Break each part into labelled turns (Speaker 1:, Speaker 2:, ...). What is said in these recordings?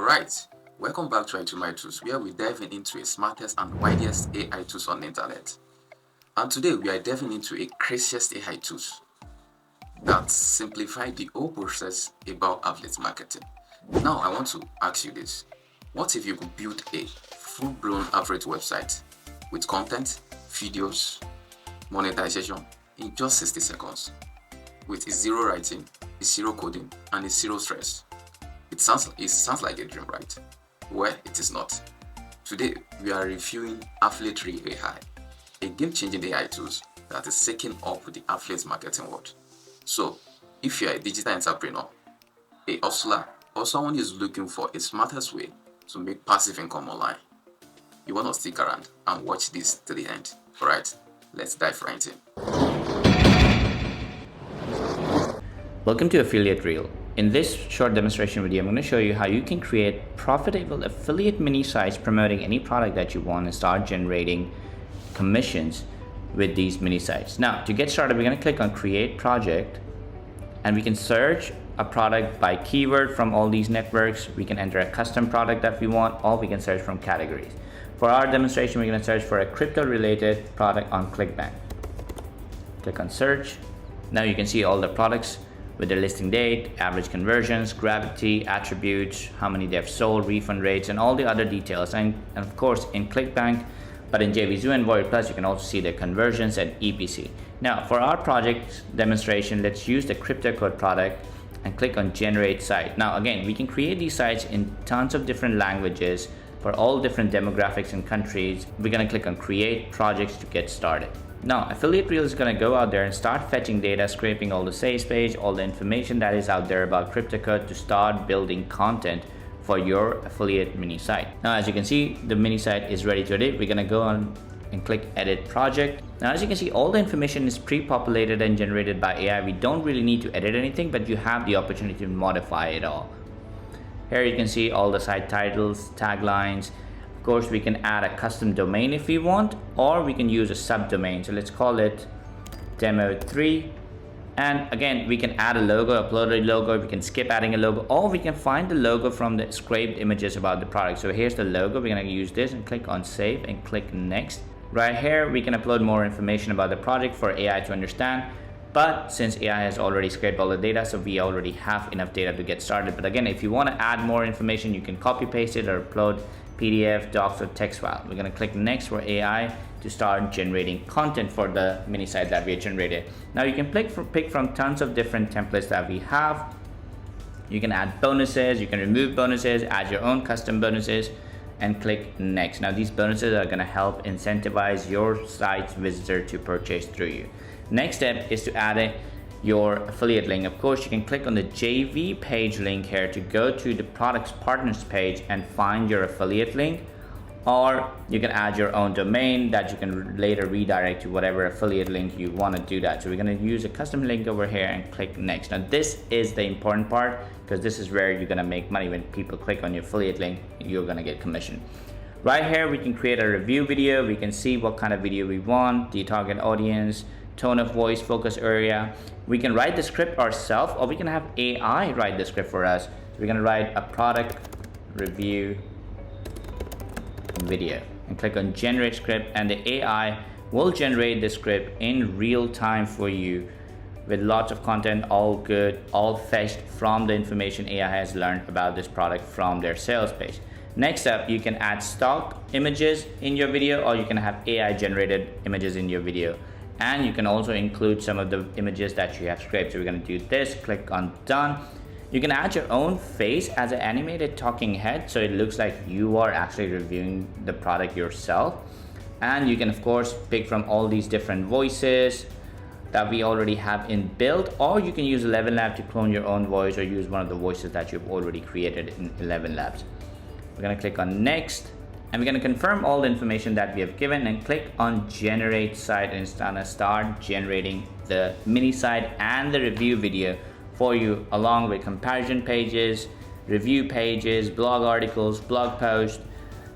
Speaker 1: Alright, welcome back to IQMikeTools, where we dive into the smartest and widest AI tools on the internet. And today we are diving into a craziest AI tools that simplify the whole process about affiliate marketing. Now I want to ask you this. What if you could build a full-blown affiliate website with content, videos, monetization in just 60 seconds with zero writing, zero coding, and zero stress? It sounds like a dream, right? Well, it is not. Today, we are reviewing Affiliate AI, a game-changing AI tools that is shaking up the affiliate marketing world. So, if you are a digital entrepreneur, a hustler, or someone who is looking for a smartest way to make passive income online, you want to stick around and watch this to the end. Alright, let's dive right in.
Speaker 2: Welcome to Affiliate Reel. In this short demonstration video, I'm going to show you how you can create profitable affiliate mini sites promoting any product that you want and start generating commissions with these mini sites. Now, to get started, we're going to click on Create Project, and we can search a product by keyword from all these networks. We can enter a custom product that we want, or we can search from categories. For our demonstration, we're going to search for a crypto-related product on ClickBank. Click on Search. Now you can see all the products with their listing date, average conversions, gravity, attributes, how many they've sold, refund rates, and all the other details. And of course, in ClickBank, but in JVZoo and Warrior Plus, you can also see their conversions and EPC. Now, for our project demonstration, let's use the crypto code product and click on Generate Site. Now, again, we can create these sites in tons of different languages for all different demographics and countries. We're gonna click on Create Projects to get started. Now, Affiliate Reel is going to go out there and start fetching data, scraping all the sales page, all the information that is out there about CryptoCode to start building content for your affiliate mini site. Now, as you can see, the mini site is ready to edit. We're going to go on and click Edit Project. Now, as you can see, all the information is pre-populated and generated by AI. We don't really need to edit anything, but you have the opportunity to modify it all. Here you can see all the site titles, taglines. Of course, we can add a custom domain if we want, or we can use a subdomain. So let's call it demo3. And again, we can add a logo, upload a logo, we can skip adding a logo, or we can find the logo from the scraped images about the product. So here's the logo. We're going to use this and click on Save and click Next. Right here, we can upload more information about the project for AI to understand. But since AI has already scraped all the data, so we already have enough data to get started. But again, if you want to add more information, you can copy paste it or upload PDF, docs, or text file. We're going to click Next for AI to start generating content for the mini site that we generated. Now you can pick from tons of different templates that we have. You can add bonuses, you can remove bonuses, add your own custom bonuses, and click Next. Now these bonuses are going to help incentivize your site's visitor to purchase through you. Next step is to add your affiliate link. Of course, you can click on the JV page link here to go to the products partners page and find your affiliate link, or you can add your own domain that you can later redirect to whatever affiliate link you want to do that. So we're going to use a custom link over here and click Next. Now this is the important part, because this is where you're going to make money. When people click on your affiliate link, you're going to get commission. Right here, we can create a review video. We can see what kind of video we want, the target audience, tone of voice, focus area. We can write the script ourselves, or we can have AI write the script for us. So we're going to write a product review video and click on Generate Script, and the AI will generate the script in real time for you with lots of content, all good, all fetched from the information AI has learned about this product from their sales page. Next up, you can add stock images in your video, or you can have AI generated images in your video. And you can also include some of the images that you have scraped. So we're going to do this, click on Done. You can add your own face as an animated talking head, so it looks like you are actually reviewing the product yourself. And you can of course pick from all these different voices that we already have in build, or you can use 11 Labs to clone your own voice, or use one of the voices that you've already created in 11 Labs. We're going to click on Next. And we're going to confirm all the information that we have given and click on Generate Site, and it's going to start generating the mini site and the review video for you, along with comparison pages, review pages, blog articles, blog posts,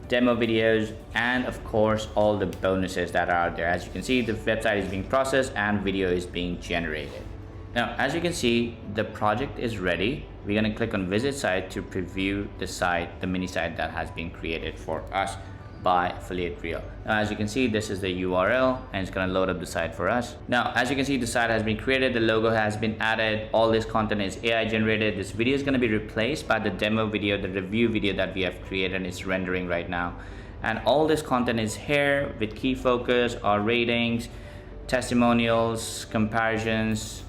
Speaker 2: demo videos, and of course all the bonuses that are out there. As you can see, the website is being processed and video is being generated. Now, as you can see, the project is ready. We're going to click on visit site to preview the site, the mini site that has been created for us by Affiliate Reel. Now, as you can see, this is the URL and it's going to load up the site for us. Now, as you can see, the site has been created, the logo has been added, all this content is AI generated. This video is going to be replaced by the demo video, the review video that we have created. It's rendering right now. And all this content is here with key focus, our ratings, testimonials, comparisons,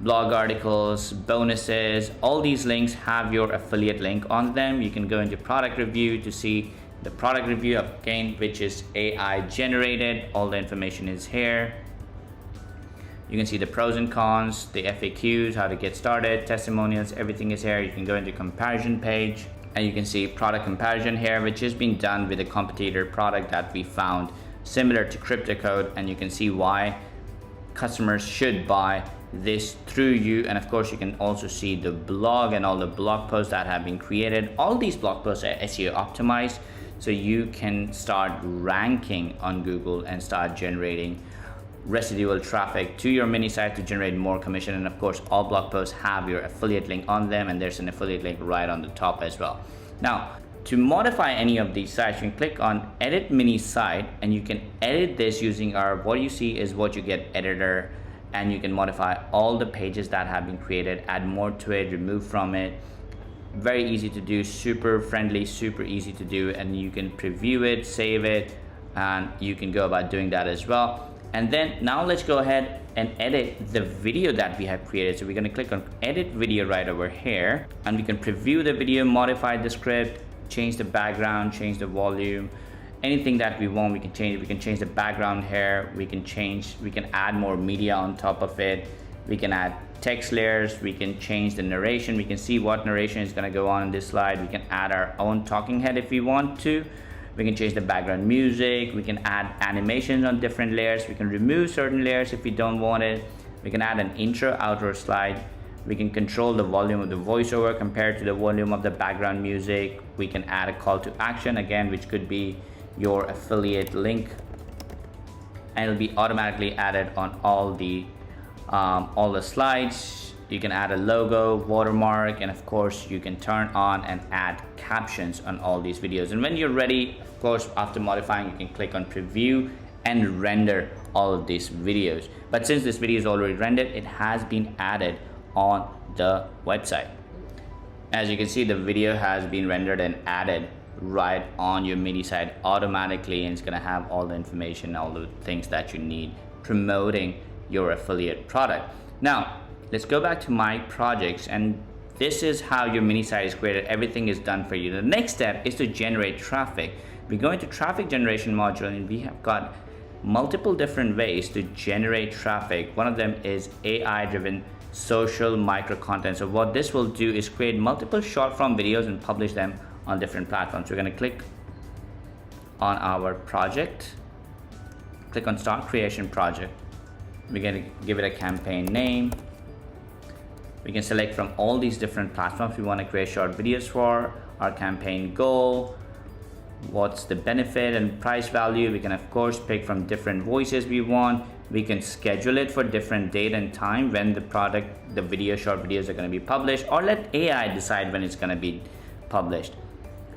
Speaker 2: blog articles, bonuses. All these links have your affiliate link on them. You can go into product review to see the product review again, which is AI generated. All the information is here. You can see the pros and cons, the FAQs, how to get started, testimonials, everything is here. You can go into comparison page and you can see product comparison here, which has been done with a competitor product that we found similar to CryptoCode, and you can see why customers should buy this through you. And of course, you can also see the blog and all the blog posts that have been created. All these blog posts are SEO optimized, so you can start ranking on Google and start generating residual traffic to your mini site to generate more commission. And of course, all blog posts have your affiliate link on them, and there's an affiliate link right on the top as well. Now, to modify any of these sites, you can click on edit mini site and you can edit this using our what you see is what you get editor, and you can modify all the pages that have been created, add more to it, remove from it. Very easy to do, super friendly, super easy to do, and you can preview it, save it, and you can go about doing that as well. And then now let's go ahead and edit the video that we have created. So we're going to click on edit video right over here, and we can preview the video, modify the script, change the background, change the volume, anything that we want we can change. We can change the background here, we can add more media on top of it, we can add text layers, we can change the narration, we can see what narration is going to go on in this slide, we can add our own talking head if we want to, we can change the background music, we can add animations on different layers, we can remove certain layers if we don't want it, we can add an intro outro slide, we can control the volume of the voiceover compared to the volume of the background music, we can add a call to action again, which could be your affiliate link, and it'll be automatically added on all the slides. You can add a logo, watermark, and of course you can turn on and add captions on all these videos. And when you're ready, of course, after modifying, you can click on preview and render all of these videos. But since this video is already rendered, it has been added on the website. As you can see, the video has been rendered and added right on your mini site automatically, and it's going to have all the information, all the things that you need promoting your affiliate product. Now let's go back to my projects, and this is how your mini site is created. Everything is done for you. The next step is to generate traffic. We go into traffic generation module, and we have got multiple different ways to generate traffic. One of them is AI driven social micro content. So what this will do is create multiple short form videos and publish them on different platforms. We're going to click on our project, click on start creation project. We're going to give it a campaign name. We can select from all these different platforms we want to create short videos for, our campaign goal, what's the benefit and price value. We can of course pick from different voices we want. We can schedule it for different date and time when the short videos are going to be published, or let AI decide when it's going to be published.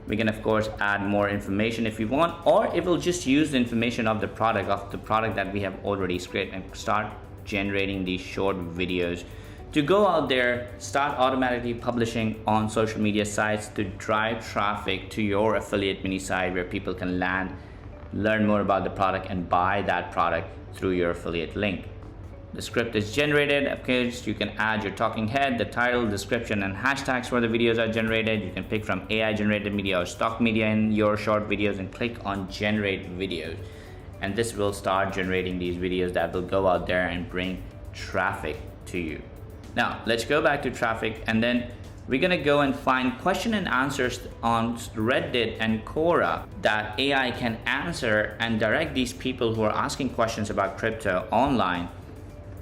Speaker 2: We can of course add more information if we want, or it will just use the information of the product that we have already created and start generating these short videos to go out there, start automatically publishing on social media sites to drive traffic to your affiliate mini site where people can land, learn more about the product, and buy that product through your affiliate link. The script is generated. Of course, you can add your talking head, the title, description, and hashtags where the videos are generated. You can pick from AI generated media or stock media in your short videos and click on generate videos. And this will start generating these videos that will go out there and bring traffic to you. Now, let's go back to traffic, and then we're gonna go and find question and answers on Reddit and Quora that AI can answer and direct these people who are asking questions about crypto online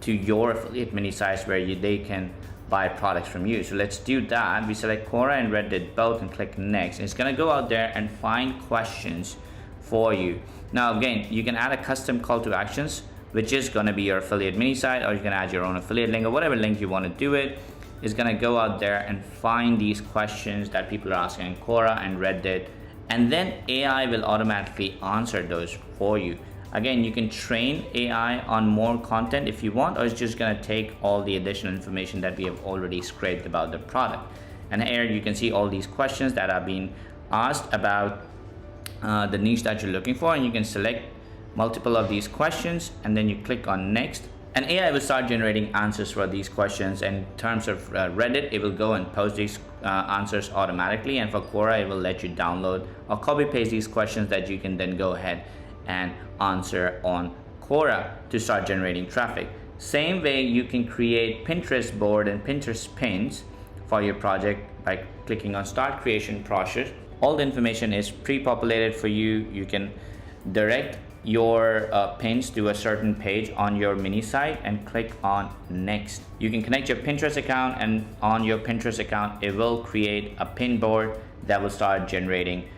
Speaker 2: to your affiliate mini sites where they can buy products from you. So let's do that. We select Quora and Reddit both and click next. It's gonna go out there and find questions for you. Now again, you can add a custom call to actions which is going to be your affiliate mini site, or you can add your own affiliate link or whatever link you want to do it, is going to go out there and find these questions that people are asking in Quora and Reddit, and then AI will automatically answer those for you. Again, you can train AI on more content if you want, or it's just going to take all the additional information that we have already scraped about the product. And here you can see all these questions that are being asked about the niche that you're looking for, and you can select multiple of these questions and then you click on next, and AI will start generating answers for these questions. In terms of Reddit, it will go and post these answers automatically, and for Quora, it will let you download or copy paste these questions that you can then go ahead and answer on Quora to start generating traffic. Same way, you can create Pinterest board and Pinterest pins for your project by clicking on start creation process. All the information is pre-populated for you. You can direct your pins to a certain page on your mini site and click on next. You can connect your Pinterest account, and on your Pinterest account it will create a pin board that will start generating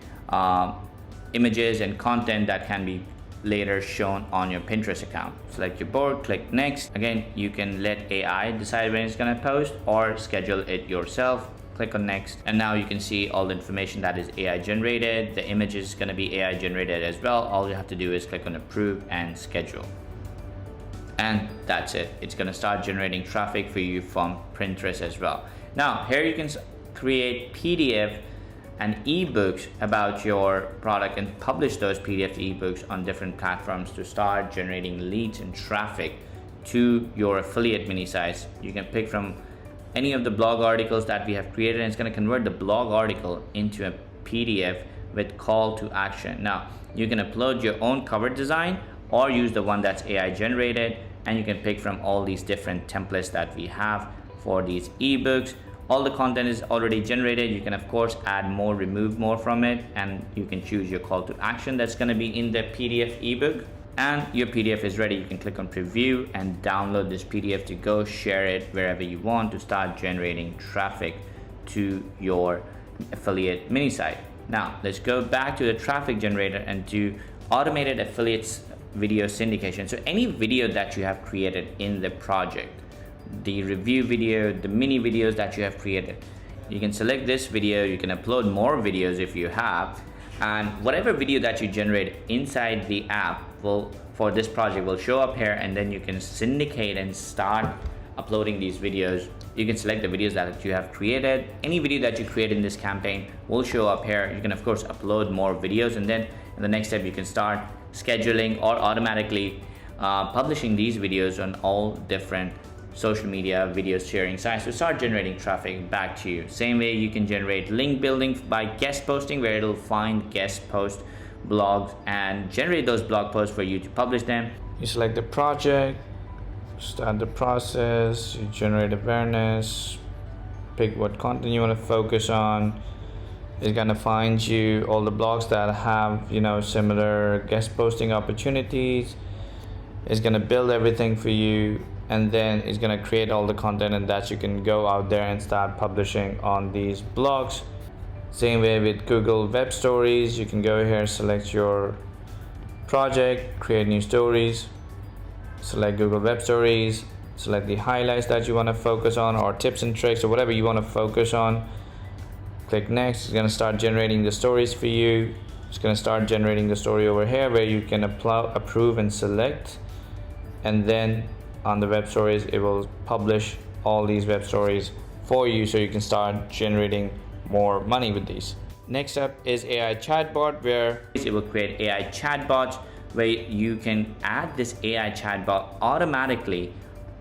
Speaker 2: images and content that can be later shown on your Pinterest account. Select your board, click next. Again, you can let AI decide when it's going to post or schedule it yourself. Click on next, and now you can see all the information that is AI generated. The image is going to be AI generated as well. All you have to do is click on approve and schedule, and that's it. It's going to start generating traffic for you from Pinterest as well. Now here you can create PDF and ebooks about your product and publish those PDF ebooks on different platforms to start generating leads and traffic to your affiliate mini sites. You can pick from any of the blog articles that we have created, and it's going to convert the blog article into a PDF with call to action. Now you can upload your own cover design or use the one that's AI generated, and you can pick from all these different templates that we have for these ebooks. All the content is already generated. You can of course add more, remove more from it, and you can choose your call to action that's going to be in the PDF ebook. And your PDF is ready. You can click on preview and download this PDF to go share it wherever you want to start generating traffic to your affiliate mini site. Now let's go back to the traffic generator and do automated affiliates video syndication. So any video that you have created in the project, the review video, the mini videos that you have created, you can select this video. You can upload more videos if you have, and whatever video that you generate inside the app will, for this project, will show up here, and then you can syndicate and start uploading these videos. You can select the videos that you have created. Any video that you create in this campaign will show up here. You can of course upload more videos, and then in the next step you can start scheduling or automatically publishing these videos on all different social media video sharing sites to start generating traffic back to you. Same way, you can generate link building by guest posting, where it'll find guest post blogs and generate those blog posts for you to publish them. You select the project, start the process, you generate awareness, pick what content you want to focus on. It's gonna find you all the blogs that have similar guest posting opportunities. It's gonna build everything for you, and then it's gonna create all the content, and that you can go out there and start publishing on these blogs. Same way with Google Web Stories. You can go here, select your project, create new stories, select Google Web Stories, select the highlights that you want to focus on, or tips and tricks, or whatever you want to focus on. Click next. It's going to start generating the stories for you. It's going to start generating the story over here where you can approve and select, and then on the web stories it will publish all these web stories for you, so you can start generating more money with these. Next up is AI chatbot, where it will create AI chatbots where you can add this AI chatbot automatically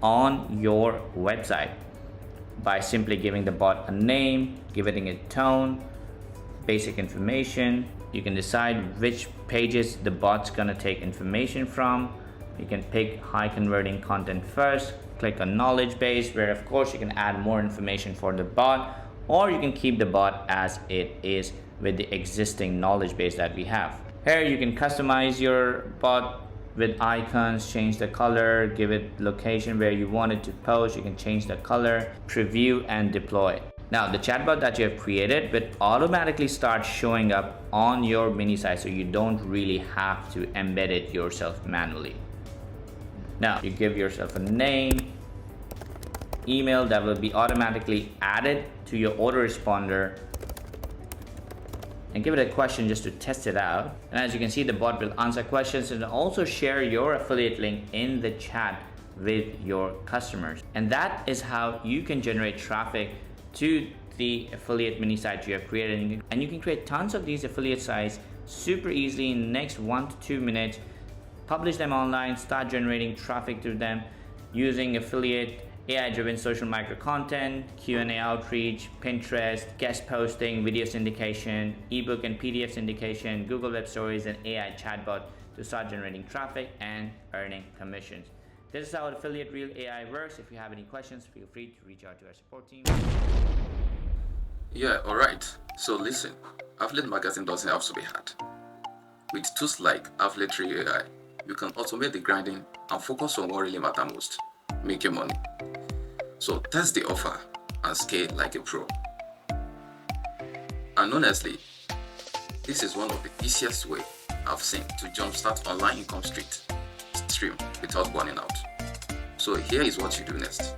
Speaker 2: on your website by simply giving the bot a name, giving it a tone, basic information. You can decide which pages the bot's gonna take information from. You can pick high converting content first, click on knowledge base, where of course you can add more information for the bot, or you can keep the bot as it is with the existing knowledge base that we have. Here you can customize your bot with icons, change the color, give it location where you want it to post. You can change the color, preview and deploy. Now the chatbot that you have created will automatically start showing up on your mini site, so you don't really have to embed it yourself manually. Now you give yourself a name, email that will be automatically added to your autoresponder, and give it a question just to test it out. And as you can see, the bot will answer questions and also share your affiliate link in the chat with your customers. And that is how you can generate traffic to the affiliate mini site you have created. And you can create tons of these affiliate sites super easily in the next 1 to 2 minutes. Publish them online, start generating traffic through them using affiliate AI-driven social micro content, Q&A outreach, Pinterest, guest posting, video syndication, ebook and PDF syndication, Google Web Stories, and AI chatbot to start generating traffic and earning commissions. This is how Affiliate Reel AI works. If you have any questions, feel free to reach out to our support team.
Speaker 1: Yeah, alright. So listen, affiliate marketing doesn't have to be hard. With tools like Affiliate Reel AI, you can automate the grinding and focus on what really matters most: making money. So test the offer and scale like a pro. And honestly, this is one of the easiest way I've seen to jumpstart online income stream without burning out. So here is what you do next.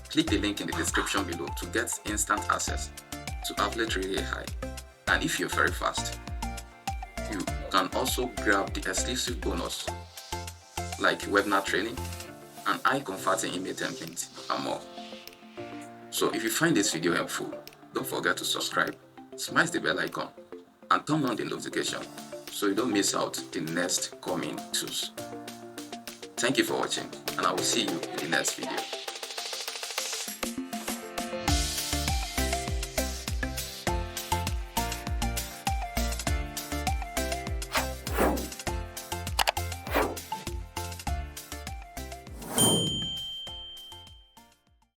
Speaker 1: Click the link in the description below to get instant access to Affiliate Reel AI. And if you're very fast, you can also grab the exclusive bonus like webinar training and converting email templates and more. So if you find this video helpful, don't forget to subscribe, smash the bell icon, and turn on the notification so you don't miss out the next coming tools. Thank you for watching, and I will see you in the next video.